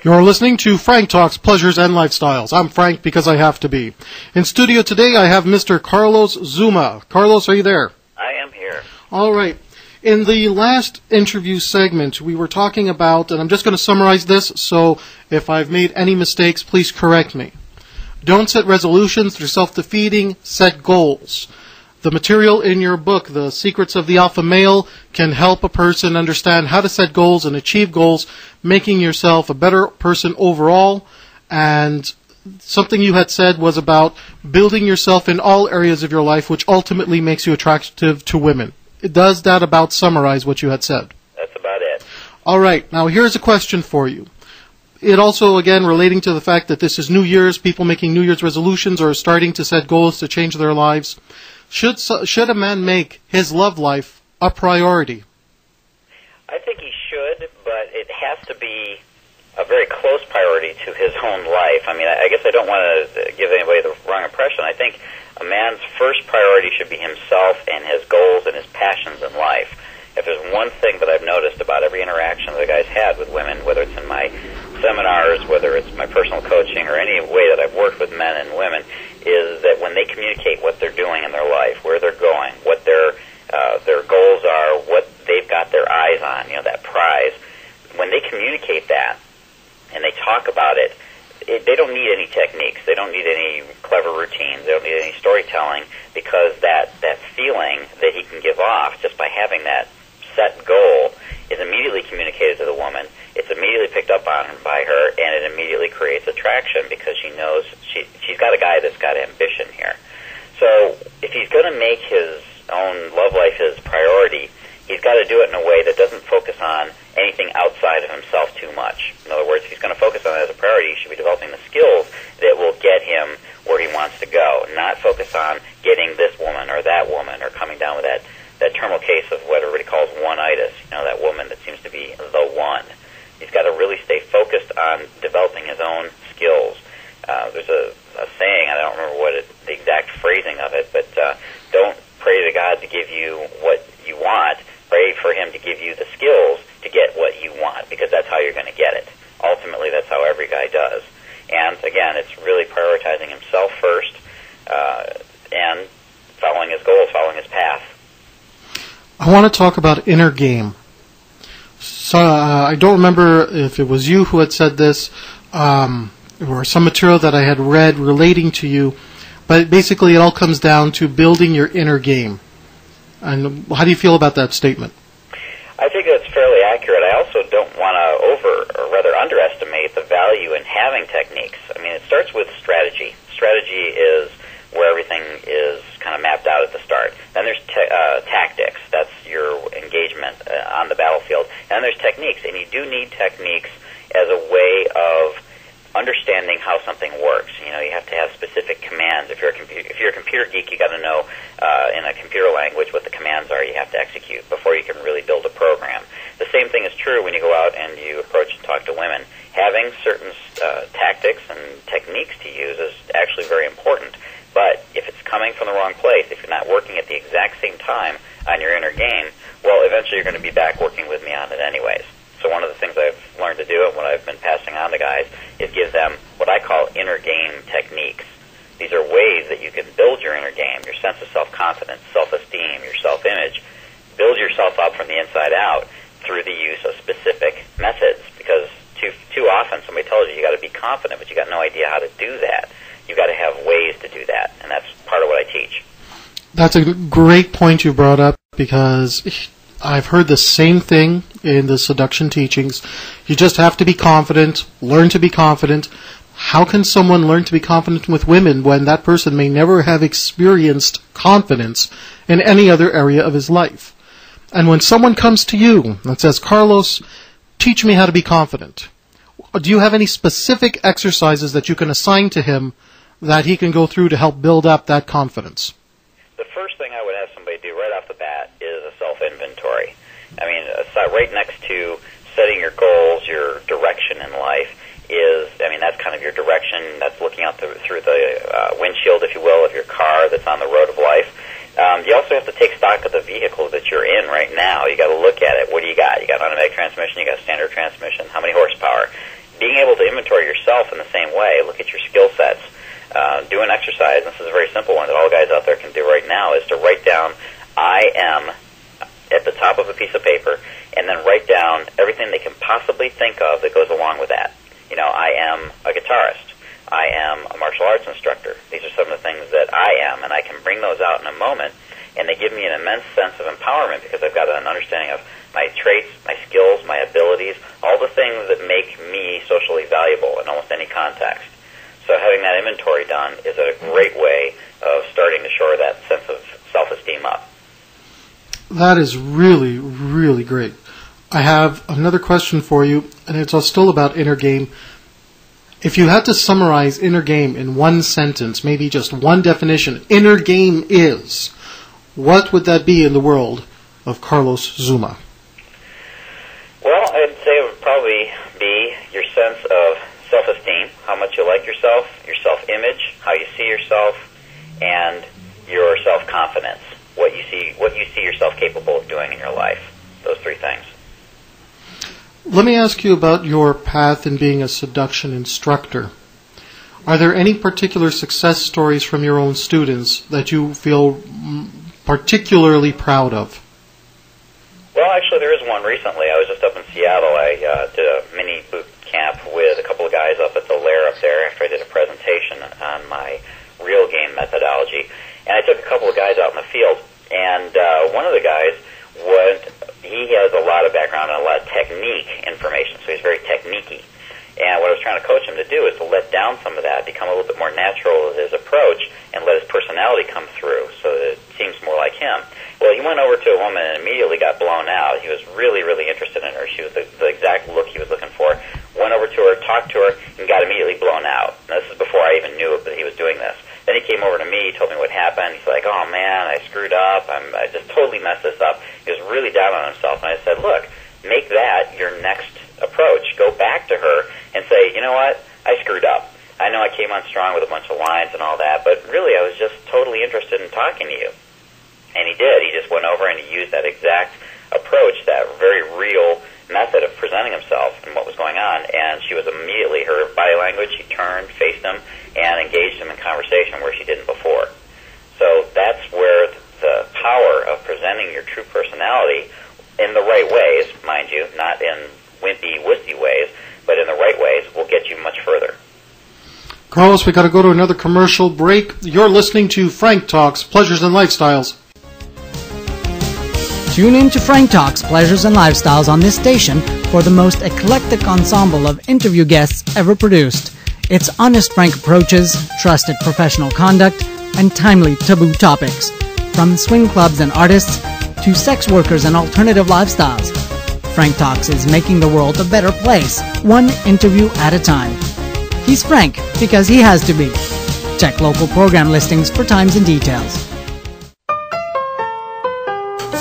You're listening to Frank Talks Pleasures and Lifestyles. I'm Frank because I have to be. In studio today, I have Mr. Carlos Xuma. Carlos, are you there? I am here. All right. In the last interview segment, we were talking about, and I'm just going to summarize this, so if I've made any mistakes, please correct me. Don't set resolutions. They're self-defeating. Set goals. The material in your book, The Secrets of the Alpha Male, can help a person understand how to set goals and achieve goals, making yourself a better person overall. And something you had said was about building yourself in all areas of your life, which ultimately makes you attractive to women. Does that about summarize what you had said? That's about it. All right. Now, here's a question for you. It also, again, relating to the fact that this is New Year's, people making New Year's resolutions or starting to set goals to change their lives. Should a man make his love life a priority? I think he should, but it has to be a very close priority to his own life. I mean, I guess I don't want to give anybody the wrong impression. I think a man's first priority should be himself and his goals and his passions in life. If there's one thing that I've noticed about every interaction that the guy's had with women, whether it's in my seminars, whether it's my personal coaching, or any way that I've worked with men and women, is that when they communicate what they're doing in their life, where they're going, what their goals are, what they've got their eyes on, that prize, when they communicate that and they talk about it, they don't need any techniques. They don't need any clever routines. They don't need any storytelling, because that feeling that he can give off just by having that set goal is immediately communicated to the woman. It's immediately picked up on by her, and it immediately creates attraction because she knows she's got a guy that's got ambition here. So if he's going to make his own love life his priority, he's got to do it in a way that doesn't focus on anything outside of himself too much. In other words, if he's going to focus on it as a priority, he should be developing the skills that will get him where he wants to go, not focus on getting this woman or that woman or coming down with that terminal case of what everybody calls one-itis, that woman that seems to be the one. He's got to really stay focused on developing his own skills. There's a saying, I don't remember the exact phrasing of it, but don't pray to God to give you what you want. Pray for Him to give you the skills to get what you want, because that's how you're going to get it. Ultimately, that's how every guy does. And again, it's really prioritizing himself first and following his goals, following his path. I want to talk about inner game. So I don't remember if it was you who had said this or some material that I had read relating to you, but basically it all comes down to building your inner game. And how do you feel about that statement? I think that's fairly accurate. I also don't want to underestimate the value in having techniques. I mean, it starts with strategy. Strategy is where everything is kind of mapped out at the start. Then there's tactics. That's your engagement on the battlefield. And then there's techniques, and you do need techniques as a way of understanding how something works. You have to have specific commands. If you're a computer geek, you got to know in a computer language what the commands are you have to execute before you can really build a program. The same thing is true when you go out and you approach and talk to women. Having certain tactics and techniques to use is actually very important. But if it's coming from the wrong place, if you're not working at the exact same time on your inner game, well, eventually you're going to be back working with me on it anyways. So one of the things I've learned to do and what I've been passing on to guys is give them what I call inner game techniques. These are ways that you can build your inner game, your sense of self-confidence, self-esteem, your self-image. Build yourself up from the inside out through the use of specific methods, because too often somebody tells you got to be confident, but you got no idea how to do that. You've got to have ways to do that, and that's part of what I teach. That's a great point you brought up, because I've heard the same thing in the seduction teachings. You just have to be confident, learn to be confident. How can someone learn to be confident with women when that person may never have experienced confidence in any other area of his life? And when someone comes to you and says, Carlos, teach me how to be confident, do you have any specific exercises that you can assign to him that he can go through to help build up that confidence? The first thing I would have somebody do right off the bat is a self-inventory. I mean, right next to setting your goals, your direction in life that's kind of your direction. That's looking out through the windshield, if you will, of your car that's on the road of life. You also have to take stock of the vehicle that you're in right now. You got to look at it. What do you got? You got an automatic transmission. You got a standard transmission. How many horsepower? being able to inventory yourself in the same way, look at your skill sets, do an exercise. This is a very simple one that all guys out there can do right now, is to write down I am at the top of a piece of paper, and then write down everything they can possibly think of that goes along with that. I am a guitarist. I am a martial arts instructor. These are some of the things that I am, and I can bring those out in a moment, and they give me an immense sense of empowerment because I've got an understanding of my traits, my skills, my abilities, all the things that make me socially valuable in almost any context. So having that inventory done is a great way of starting to shore that sense of self-esteem up. That is really, really great. I have another question for you, and it's still about inner game. If you had to summarize inner game in one sentence, maybe just one definition, inner game is, what would that be in the world of Carlos Xuma? Well, I'd say it would probably be your sense of self-esteem, how much you like yourself, your self-image, how you see yourself, and your self-confidence, what you see yourself capable of doing in your life. Those three things. Let me ask you about your path in being a seduction instructor. Are there any particular success stories from your own students that you feel particularly proud of? Well, actually, there is one recently. I was just up in Seattle. I did a mini boot camp with a couple of guys up at the Lair up there after I did a presentation on my real game methodology. And I took a couple of guys out in the field, and one of the guys he has a lot of background and a lot of technique information, so he's very techniquey. And what I was trying to coach him to do is to let down some of that, become a little bit more natural with his approach, and let his personality come through so that it seems more like him. Well, he went over to a woman and immediately got blown out. He was really, really interested in her. She was the exact look he was looking for. Went over to her, talked to her, and got immediately blown out. Now, this is before I even knew that he was doing this. Then he came over to me, told me what happened. He's like, oh, man, I screwed up. I just totally messed this up. He was really down on himself. And I said, look, make that your next approach. Go back to her and say, you know what, I screwed up. I know I came on strong with a bunch of lines and all that, but really I was just totally interested in talking to you. And he did. He just went over and he used that exact approach, that very real method of presenting himself and what was going on. And she was immediately, her body language, she turned, faced him, and engaged him in conversation where she didn't before. So that's where the power of presenting your true personality in the right ways, mind you, not in wimpy, wussy ways, but in the right ways, will get you much further. Carlos, we got to go to another commercial break. You're listening to Frank Talks, Pleasures and Lifestyles. Tune in to Frank Talks, Pleasures and Lifestyles on this station for the most eclectic ensemble of interview guests ever produced. It's honest, frank approaches, trusted professional conduct, and timely taboo topics. From swing clubs and artists to sex workers and alternative lifestyles, Frank Talks is making the world a better place, one interview at a time. He's Frank because he has to be. Check local program listings for times and details.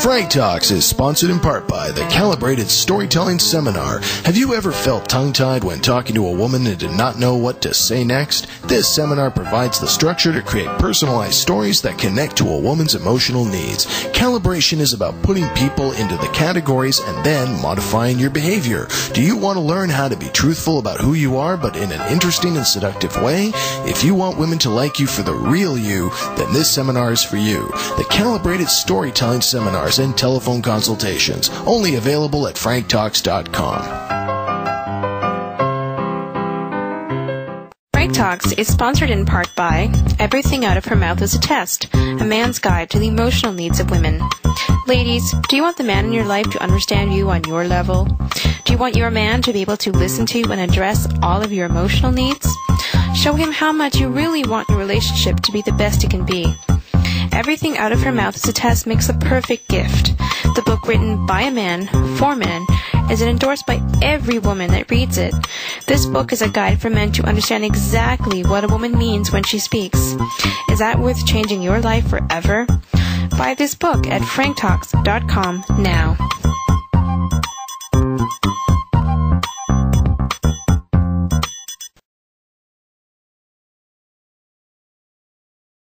Frank Talks is sponsored in part by the Calibrated Storytelling Seminar. Have you ever felt tongue-tied when talking to a woman and did not know what to say next? This seminar provides the structure to create personalized stories that connect to a woman's emotional needs. Calibration is about putting people into the categories and then modifying your behavior. Do you want to learn how to be truthful about who you are, but in an interesting and seductive way? If you want women to like you for the real you, then this seminar is for you. The Calibrated Storytelling Seminars and telephone consultations, only available at franktalks.com. Frank Talks is sponsored in part by Everything Out of Her Mouth is a Test, a man's guide to the emotional needs of women. Ladies, do you want the man in your life to understand you on your level? Do you want your man to be able to listen to and address all of your emotional needs? Show him how much you really want your relationship to be the best it can be. Everything Out of Her Mouth is a Test makes the perfect gift. The book, written by a man, for men, is endorsed by every woman that reads it. This book is a guide for men to understand exactly what a woman means when she speaks. Is that worth changing your life forever? Buy this book at franktalks.com now.